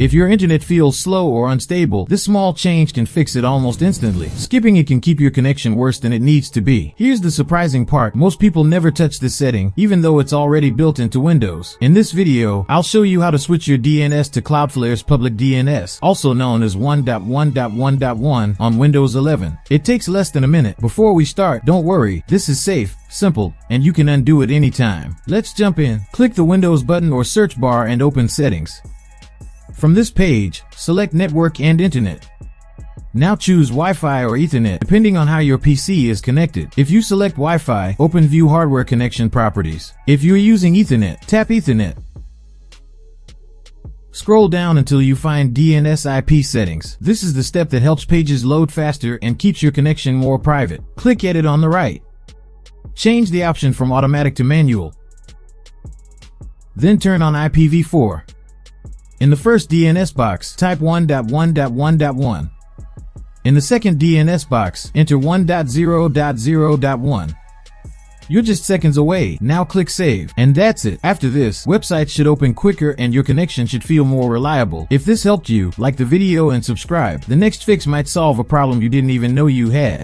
If your internet feels slow or unstable, this small change can fix it almost instantly. Skipping it can keep your connection worse than it needs to be. Here's the surprising part. Most people never touch this setting, even though it's already built into Windows. In this video, I'll show you how to switch your DNS to CloudFlare's public DNS, also known as 1.1.1.1 on Windows 11. It takes less than a minute. Before we start, don't worry, this is safe, simple, and you can undo it anytime. Let's jump in. Click the Windows button or search bar and open Settings. From this page, select Network and Internet. Now choose Wi-Fi or Ethernet, depending on how your PC is connected. If you select Wi-Fi, open View Hardware Connection Properties. If you're using Ethernet, tap Ethernet. Scroll down until you find DNS IP settings. This is the step that helps pages load faster and keeps your connection more private. Click Edit on the right. Change the option from automatic to manual. Then turn on IPv4. In the first DNS box, type 1.1.1.1. In the second DNS box, enter 1.0.0.1. You're just seconds away. Now click Save. And that's it. After this, websites should open quicker and your connection should feel more reliable. If this helped you, like the video and subscribe. The next fix might solve a problem you didn't even know you had.